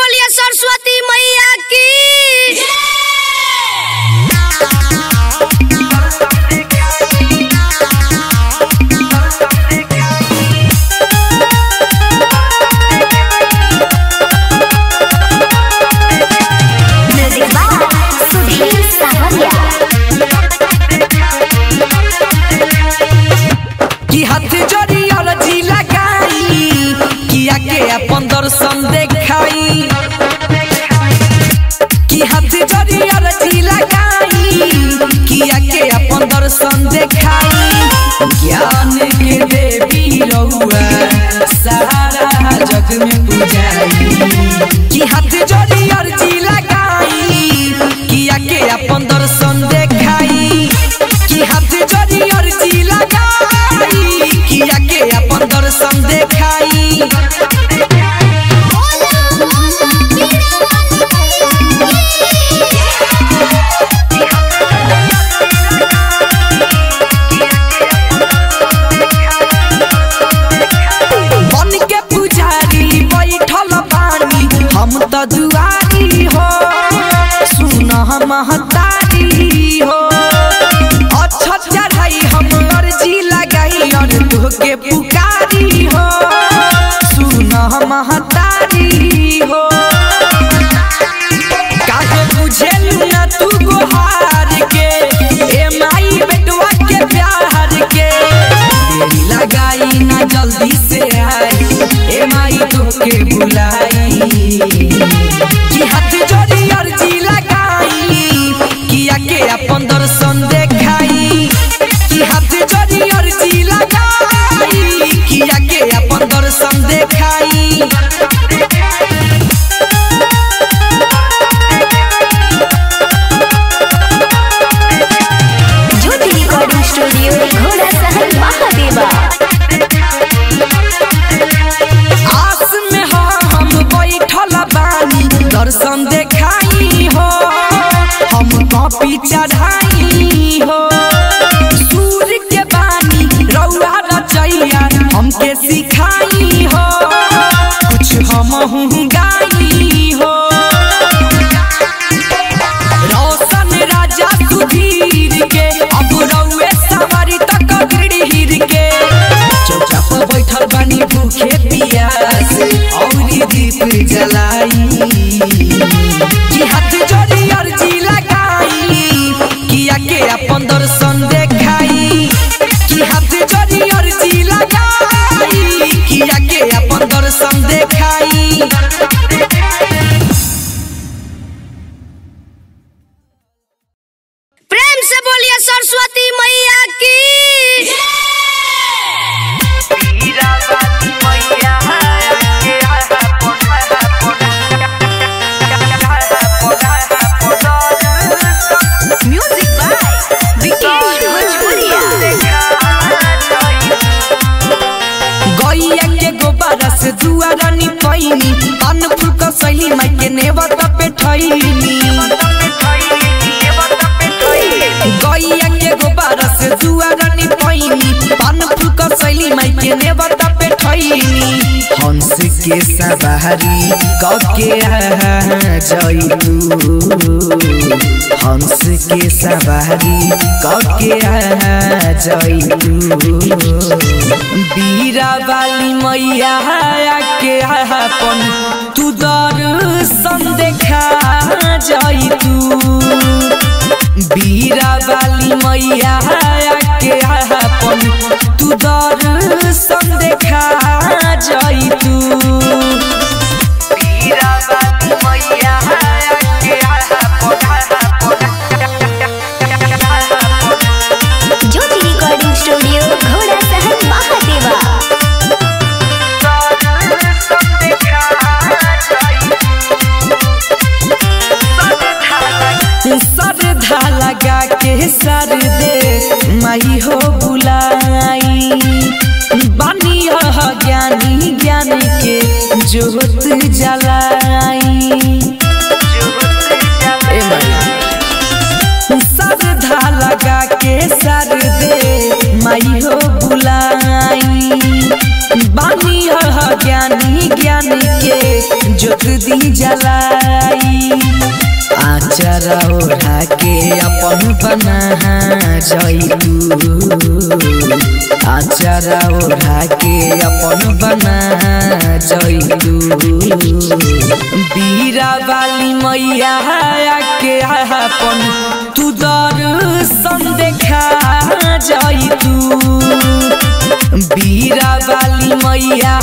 बोलिए सरस्वती मैया की। अपन दर्शन देखाई कि हाथ जोड़ी अर्जी लगाई किया के अपन दर्शन देखाई। ज्ञान के देवी रहुआ सारा जग में पूजाई कि हाथ जोड़ी अर्जी लगाई किया के अपन दर्शन देखाई कि हाथ जोड़ी अर्जी लगाई किया के अपन दर्शन देखाई। हम तो दुआरी हो सुन महतारी हो अच्छा चढ़ाई हम अर्जी लगाई और तोहके पुकारी हो सुन महतारी हो। काहे बुझेलू ना तू गोहार के ए माई बेटवा के प्यार के देरी लगाई ना जल्दी से आई ए माई तोहके बुलाई कि हाथ जोड़ी अर्जी लगाई किया के अपन दर्शन देखाई कि हाथ जोड़ी अर्जी लगाई किया के अपन दर्शन देखाई। ज्योति रिकॉर्डिंग स्टूडियो घोड़ा सहन महादेवा। आस में हम बैठल बानी दर्शन देखाई हो हम कॉपी चढ़ाई हो सूर्य के बानी रउआ रचैया हमके सिखाई हो कुछ हम गाई हो। रोशन राजा सुधीर के अब रउए सवारी तक गिर के चौका पर बैठल बानी भूखे पियास औरी दीप जलाई कि हाथ जोड़ी अर्जी लगाई किया के अपन दर्शन देखाई कि हाथ जोड़ी अर्जी लगाई किया के अपन दर्शन देखाई। प्रेम से बोलिए सरस्वती मैया की। दुआरानी पैनी अन फूल का सैली माई के नेवता पे ठैनी गैया के गोबर से दुआरानी पैनी अन फूल का सैली माई के नेवता पे ठैनी। हंस के सवारी कके जाई तू हंस के सवारी कके जाई तू बीरा वाली मैया के अपन तू दर्शन देखा जाई तू बीरा वाली मैया के अपन तू दर्शन देखा जाई तू बीरा वाली मैया के ज्योति रिकॉर्डिंग स्टूडियो घोड़ा सहन महादेवा। श्रद्धा लगा के सर दे माई हो बुलाई बानी ज्ञानी ज्ञान के जोत जलाई श्रद्धा लगा के सर दे माई हो बुलाई बानी ज्ञानी ज्ञानी के जोत दी जलाई आचारा ओढ़ा के अपन बना जाई तू आचारा ओढ़ा के अपन बना जाई तू बीरा वाली मैया के अपन तू दर्शन देखा जाई तू बीरा वाली मैया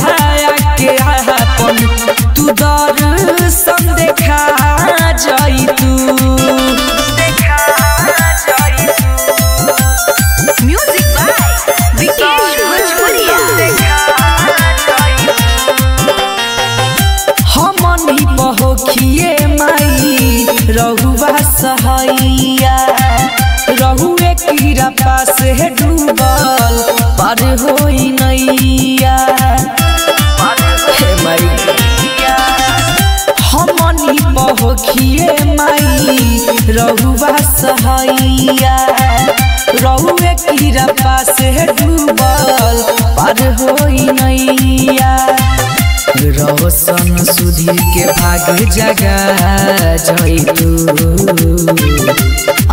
के अपन तू दर्शन देखा जाई तू म्यूजिक बाय विकेश भोजपुरिया। हमनी पहोखिए माई रहुआ सहैया रहुए कीरा पास है डूबल पर होई नैया हमनी पहोखिए माई रहुआ सहैया रहुए कीरा पास है डूबल पर होई नैया रोशन सुधीर के भाग जगा जाई तू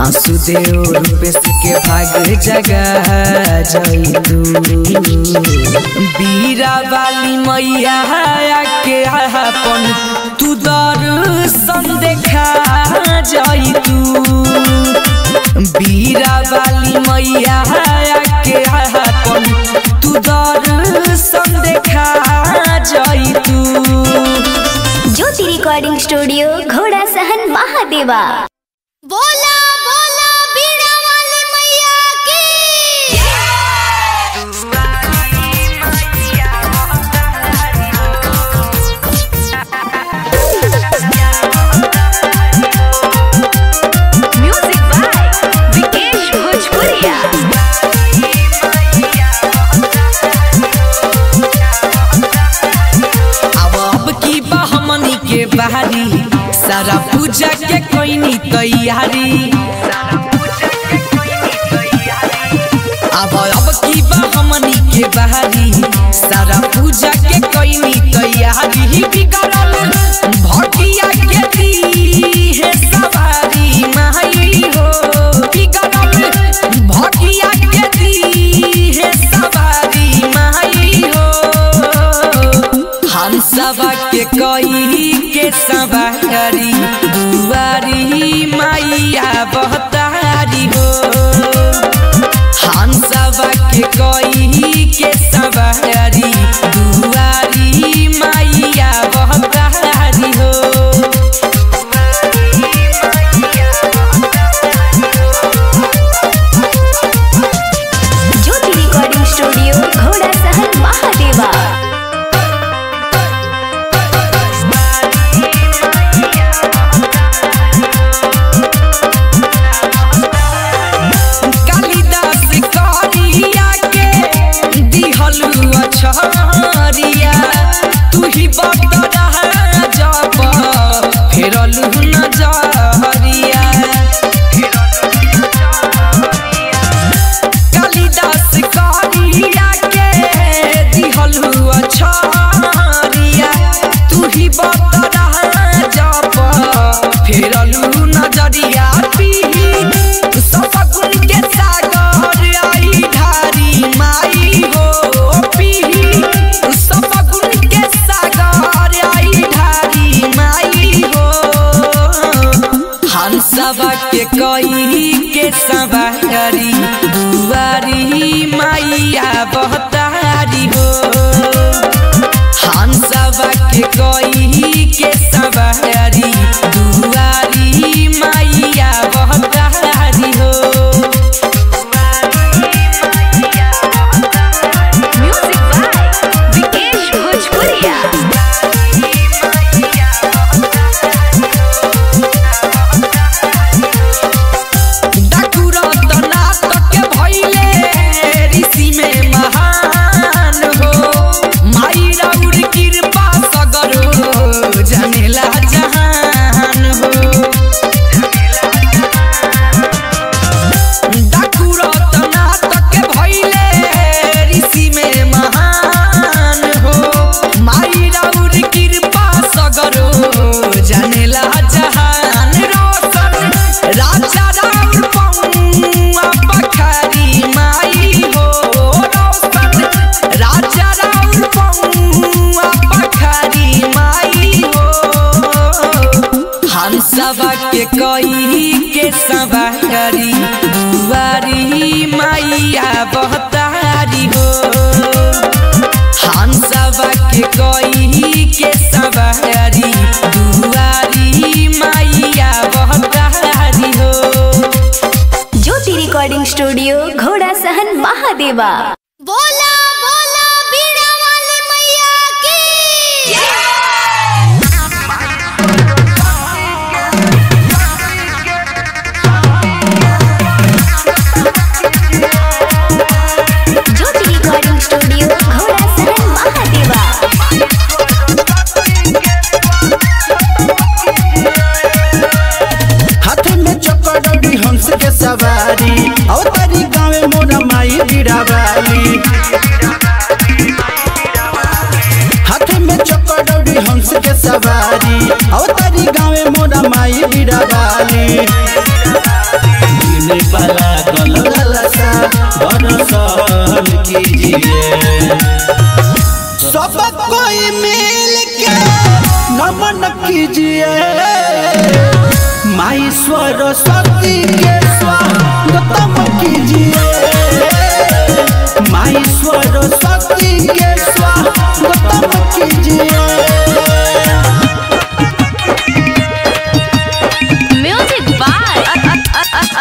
आंसू देव रूपेश के भाग जगा जाई तू बीरा वाली मैया के अपन तू दर्शन देखा जाई तू बीरा वाली मैया के अपन तू दर्शन देखा जाई तू। ज्योति रिकॉर्डिंग स्टूडियो घोड़ा सहन महादेवा। बोला बोला बीड़ा वाली मैया की म्यूजिक बाय विकेश भोजपुरिया। के बाहरी सारा पूजा के कोई तैयारी अब की हमनी के बाहरी सारा पूजा के कोई तैयारी बिगड़ल भटिया के दी है सवारी माई हो बिगड़ल भटिया के दी है सवारी माई हो हम सब के कोई के सवारी दुआरी मैया बहतारी हो हम सब के कोई के सवारी दुआरी मैया बहतारी हो ज्योति रिकॉर्डिंग स्टूडियो घोड़ा सहन महादेवा। छरिया तू ही बता जब फेरलू नजरिया कालिदास करिया के दिहलू छरिया तू ही बता जब फेरलू नजरिया सब गुण के सागर आई धारी माई हो के कोई के सवारी दुआरी मैया बहतारी हो हम सब के कोई के सवारी दुआरी मैया बहतारी हो म्यूजिक बाय विकेश भोजपुरिया। जनेला जहां जानेला जहान रोशन राजा राम पौआ पखारी माई हो रोशन राजा राम पौआ पखारी माई हो हंसवा के कई के सवारी दुआरी मैया बहतारी हो हंसवा के कई के सवारी दुआरी मैया बहतारी हो। ज्योति रिकॉर्डिंग स्टूडियो घोड़ा सहन महादेवा। बोला बोला बीड़ा वाली मैया की ज्योति रिकॉर्डिंग स्टूडियो घोड़ा सहन महादेवा। हाथ में चक्कर हंस के सवारी और तारी गाँव मोरा माई गिरावाली हाथ में चक्कर हंस के सवारी और तारी गाँव मोरा माई गिरावाली दिन वाला गलसा बरसन कीजिए सब कोई मिल के नमन कीजिए माई सरस्वती के स्वागतम कीजिए माई सरस्वती के स्वागतम कीजिए। Music by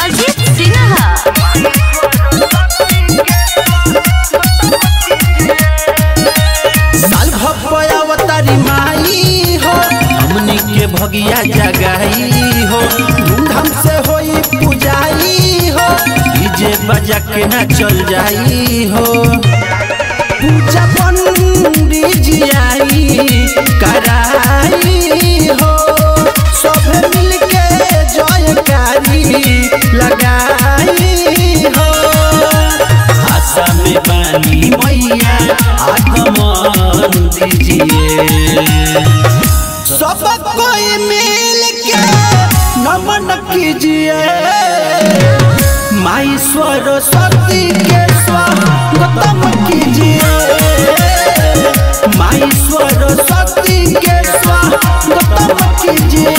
Ajit Sinha. साल भपयावतारी माई हो हमनी के भगिया जगाई हो धूमधाम से होई पूजाई हो डीजे बजा के ना चल जाई हो पूजा पंडित जी आई कराई हो सब मिल के जयकारी लगाई हो आशा में बानी मैया आगमन दीजिए सब कोई मिल के नमन कीजिए माई सरस्वती के स्वागतम कीजिए माई सरस्वती के स्वागतम कीजिए।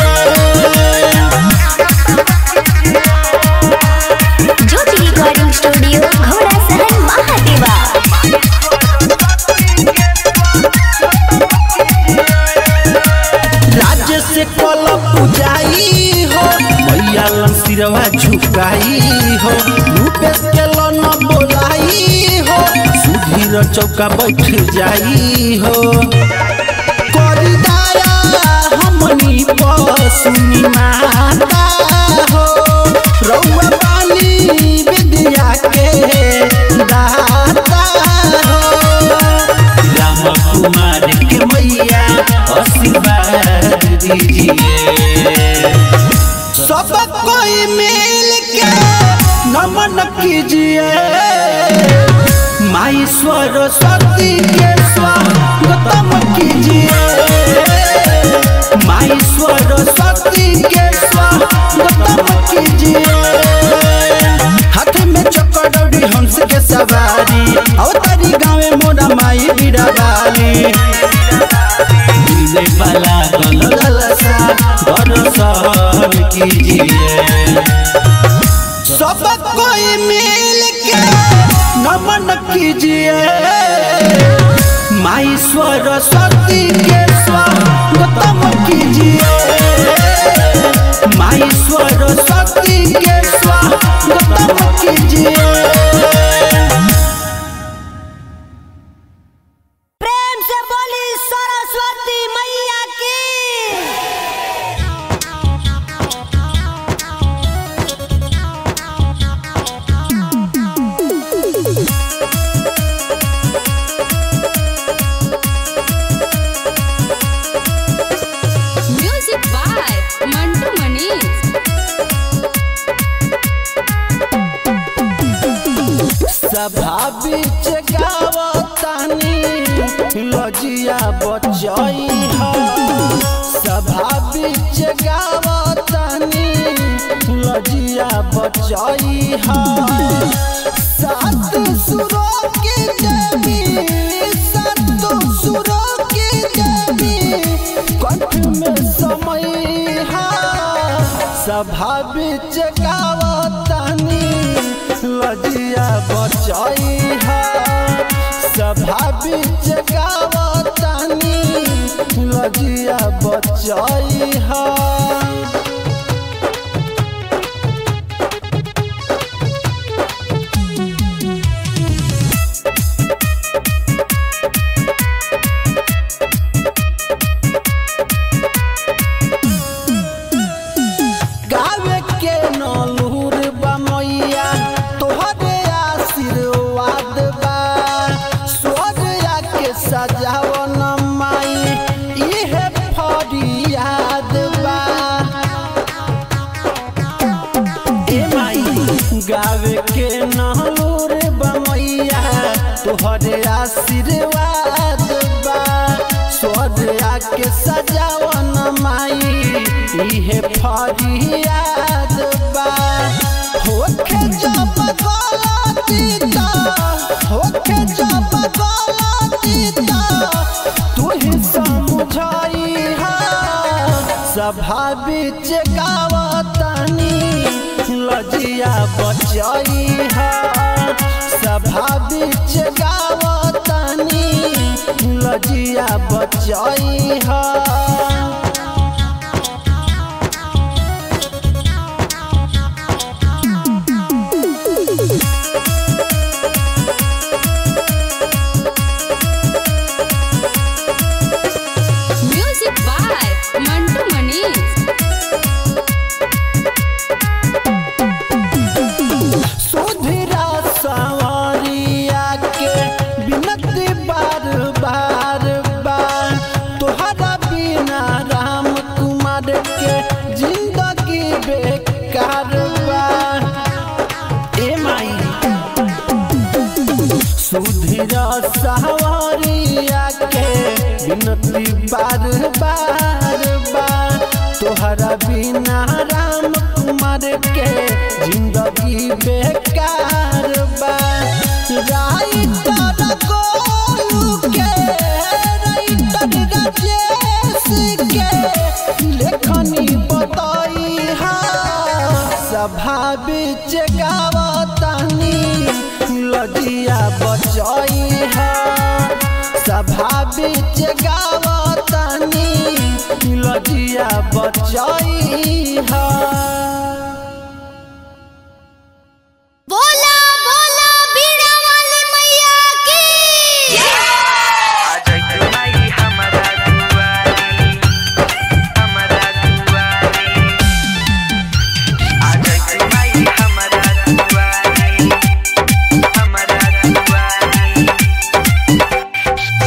ज्योति रिकॉर्डिंग स्टूडियो घोड़ा सहन महादेवा। राज्य से कल पूजाई हो मैया सिरवा झुकाई हो रूपेश के लन बोलाई हो सुधीर चौका बैठ जाई हो करी दया हमनी पसुनी माता हो रउआ पानी विद्या के दाता हो राम कुमार के मैया आशीर्वाद दीजिए सब कोई मिल के नमन कीजिए माई सरस्वती के स्वागतम कीजिए माई सरस्वती के स्वागतम कीजिए हाथ में चक्कर हंस के सवारी और तारी गाँव मोरा माई गिरावाली दिन वाला गलसा बरसन कीजिए सब कोई मिल के नमन कीजिए माई सरस्वती के स्वागतम कीजिए माई सरस्वती के स्वागतम कीजिए। प्रेम से बोली सरस्वती मैया की म्यूजिक बाय मंटू मनीष। सभा बीच गावतानी लजिया बचई सभा लजिया बचाई हा सात सुरों की देवी सात सुरों की देवी कंठ में समय हा सभा बिच गावतानी लजिया बचाई हा सभा बिच गावतानी लजिया बचाई हा गावे के नलूर बमैया तोहरे आशीर्वाद बा स्वर्ग के सजावन माई इहे फरियाद बा ए माई गावे के नलूर बमैया तोहरे आशीर्वाद बा स्वर्ग के सजावन माई इहे फरियाद बा होके जब गलतीता होके जब गलतीता तू ही समझाई हा सभा बिच गावतानी लजिया बचाई हा सभा बिच गावतानी लजिया बचाई हा म्यूजिक बाय मंटू मनीष। सुधीरा सवारिया के बिनती बार बार बार तोहरा बिना राम कुमार के जिंदगी बेकार बा ए माई सुधीरा सवारिया के बिनती बार बार बार तोहरा बिना राम कुमार के जिंदगी बेकार बा राइटर गोलू के राइटर राजेश के लेखनी बताई हा सभा बिच गावतानी लजिया बचाई हा सभा बिच गावतानी लजिया बचाई हा बोला बोला बीड़ा वाली मैया की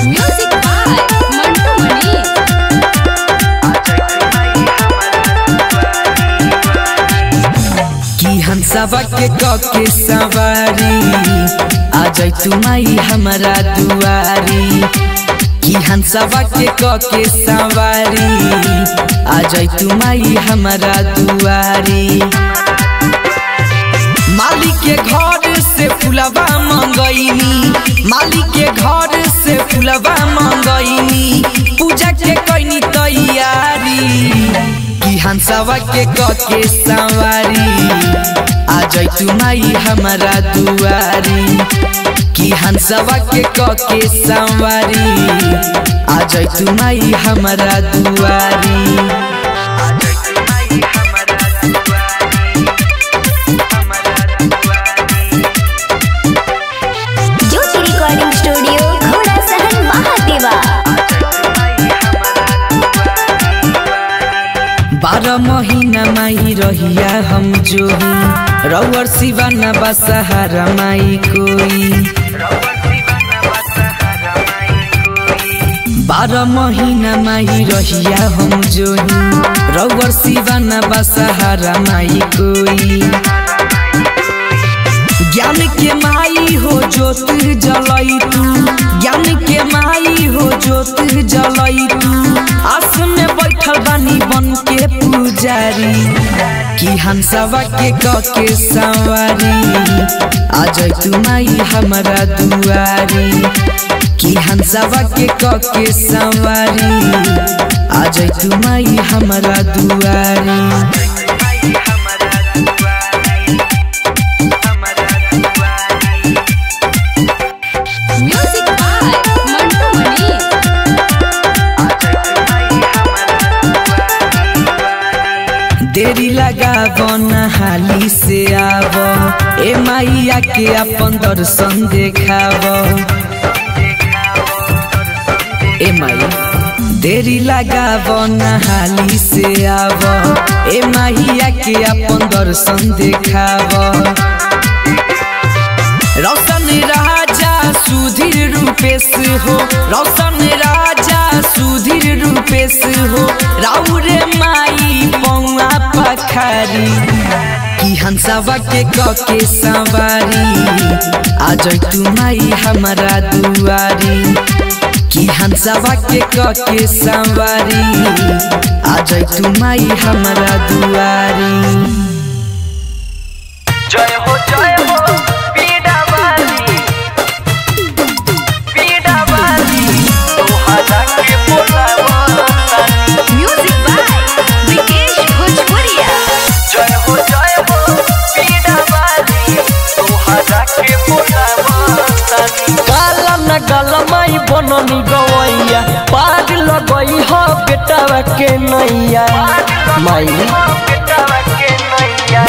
म्यूजिक बाय मंटू मनीष। कि हंसवा के कके सवारी आ जाई तू माई हमारा दुआरी कि हंसवा के कके सवारी आ जाई तू माई हमारा दुआरी मालिक के घर से फुलवा मंगईनी मालिक के घर से फुलवा मंगईनी पूजा के कईनी तैयारी कि हंसवा के कके सवारी आ जाई तू माई हमारा दुआरी कि हंसवा के कके सवारी आ जाई तू माई हमारा दुआरी ज्योति रिकॉर्डिंग स्टूडियो घोड़ा सहन महादेवा। 12 महीना माई रहिया हम जो रउर सिवा न बसहारा माई कोई 12 महीना माई रहिया हम जो रउर सिवा न बसहारा माई कोई ज्ञान के माई हो ज्योत जलई तू ज्ञान के माई हो ज्योत जलई तू आस में बैठ बैठल बानी बन के पुजारी कि हंसवा के के सवारी आज तू माई हमारा दुआरी कि हंसवा के सवारी आज तू माई हमारा दुआरी। म्यूजिक बाय मंटू मनी। देरी लगाबो न हाली से आबो ए माइया के अपन दर्शन देखाबो ए माई देरी लगाबो न हाली से आबो ए माइया के अपन दर्शन देखाबो। रोशन राजा सुधीर रूपेश हो रोशन राजा सुधीर रूपेश हो राउरे माई पौआ पखारी कि हंसवा के सवारी आज तू माई हमारा दुआरी कि हंसवा के सवारी आज तू माई हमारा दुआरी। जय हो पीड़ा वाली तोहरा के बोलावा म्यूजिक बाय विकेश भोजपुरिया। जय हो पीड़ा वाली तोहरा के बोलावा काला न गलमाई बननी गवैया पार लगई हो बेटावा के नैया माई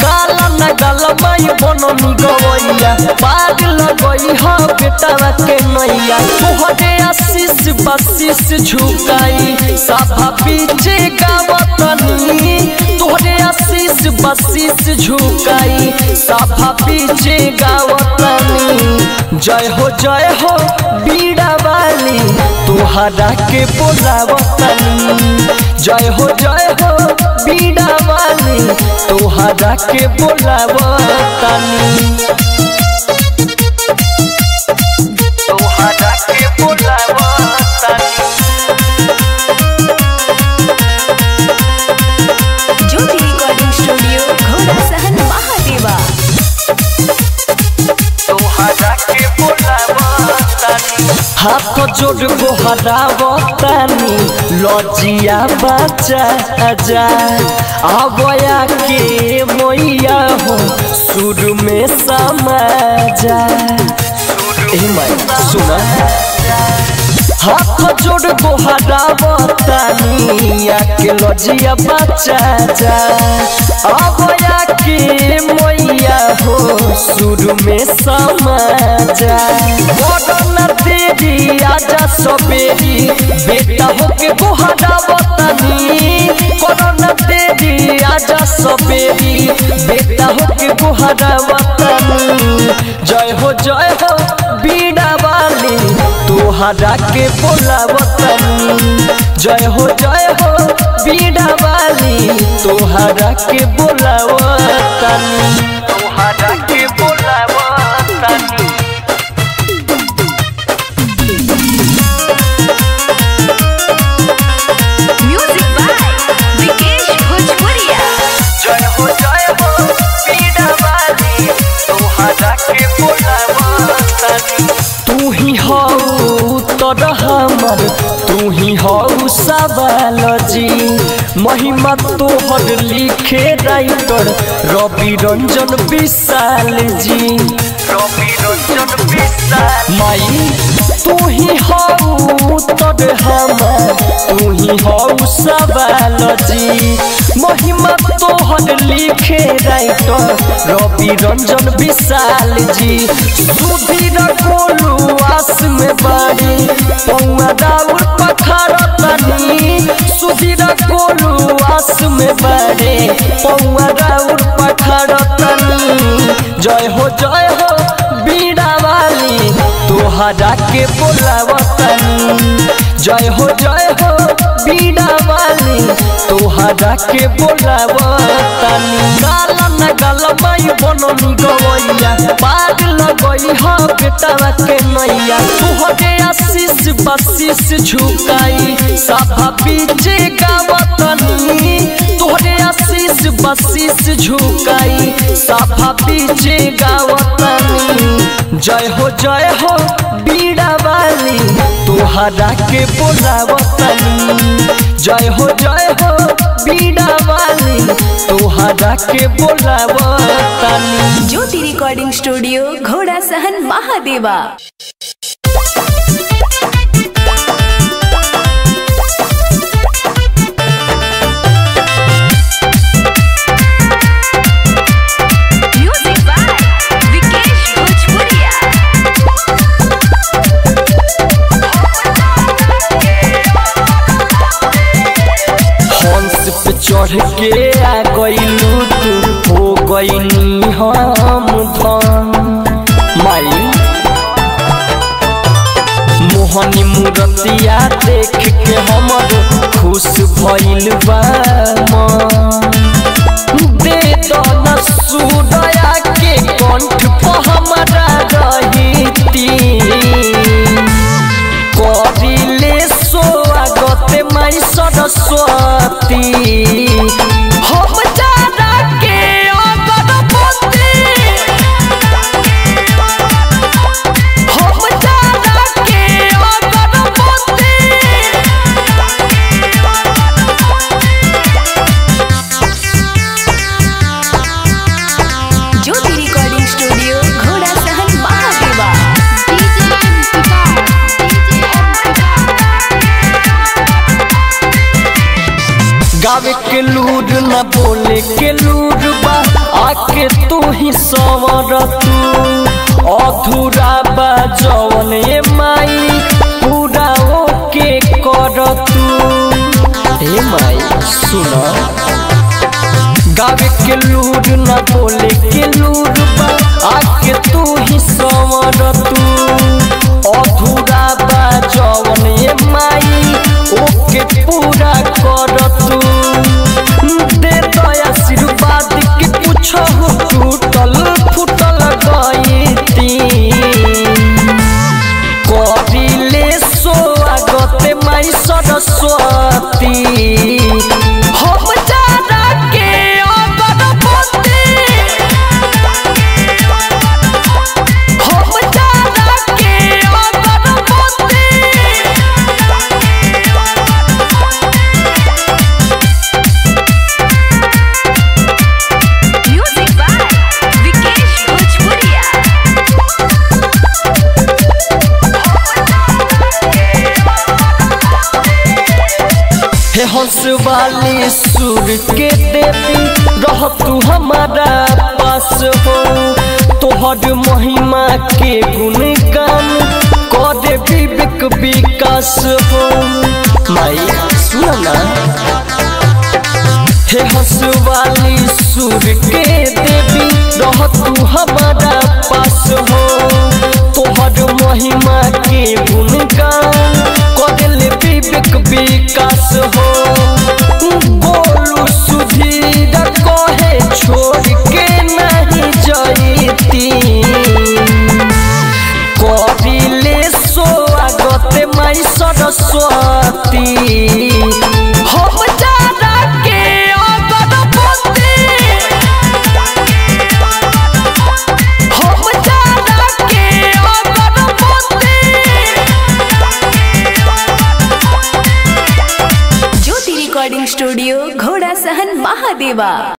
काला न गलमाई बननी गवैया पार लगई हो बेटावा के नैया तोहरे आशीष बसीस झुकाई सभा पीछे गावतनी तोहरे आशीष बसीस झुकाई सभा पीछे गावतनी। जय हो बीड़ा वाली तोहरा के बोलावतनी जय हो बीड़ा वाली तोहरा के बोलावतनी तोहरा के बोलावतनी। ज्योति रिकॉर्डिंग स्टूडियो घोड़ा सहन महादेवा। तोहरा के बोलावतनी हाथ जोड़ बोहरावतनी लजिया बचा जा आवया के मोइया हो सुर में समाजा सुना हाथ जोड़ बोहरावतनी आके लजिया बचा जा आवया के मोइया हो सुर में समाजा। कोरोना तेरी आजा सबेरी बेटा होके बोहरावतनी कोरोना तेरी आजा सबेरी बेटा होके बोहरावतनी। जय हो बीड़ा वाली तोहरा के बोलावतनी जय हो बीड़ा वाली तोहरा के बोलावतनी तोहरा के बोलावतनी। म्यूजिक बाय विकेश भोजपुरिया। जय हो बीड़ा वाली तोहरा के बोलावतनी। तू ही हो तोर हमर तू ही हो सवाल जी महिमा तोहर लिखे राइटर रवि रंजन विशाल जी रवि रंजन विशाल माई तू ही हो तोर हमर तू ही हो सवाल जी महिमा तोहर लिखे राइटर रवि रंजन विशाल जी सुधीर गोलू आस में बारी पौआ दाउर पखारतनी सुधीर गोलू आस में बारे पौआ दाउर पखारतनी। जय हो बीड़ा वाली तोहरा के बोलावतनी जय हो बीड़ा वाली तोहरा के बोलावतानी गाला न गाला माई बननी गवैया पाग लगई ह बेटा के नैया तोहरे आशीष बसीस झुकाई सभा पीछे गावतानी तोहरे आशीष बसीस झुकाई सभा पीछे गावतानी जय हो बीड़ा वाली तोहरा के बोलावतानी जय हो बीड़ा वाली तोहरा के बोलावतानी। ज्योति रिकॉर्डिंग स्टूडियो घोड़ा सहन महादेवा। चढ़ के आ गईलू तू हो गईनी हम धन माई मोहनी मूर्तिया देख के हमर खुश भइल बा दे दन सुदया के कंठ पर हमरा रहिती करिले स्वागत माई सरस्वती हम जाना के अगरबत्ती हम जाना के अगरबत्ती ज्योति रिकॉर्डिंग स्टूडियो घोड़ा सहन महादेवा। गावे के लूर न बोले के लूर बा आके तू ही सवर तू अधूरा बा जवन ए माई पूरा ओके कर तू ए माई सुन गावे के लूर न बोले के लूर बा आके तू ही सवर तू अधूरा बा जवन ए माई ओके पूरा कर तू दे दया आशीर्वाद के पूछो टूटल फूटल गईती करिले स्वागत माई सरस्वती हम जाना के अगरबत्ती हम जाना के अगरबत्ती। हे हंस वाली सुर के देवी रह तू हमारा पास हो तोहर महिमा के गुणगान कर विवेक विकास हो माई सुना हे हंस वाली सुर के देवी रह तू हमारा पास हो तोहर महिमा के गुणगान कर विवेक विकास हो बोलू सुधीर कहे छोड़ के नहीं जईती करिले स्वागत माई सरस्वती हम जाना के अगरबत्ती हम जाना के अगरबत्ती। ज्योति रिकॉर्डिंग स्टूडियो घोड़ा सहन महादेवा।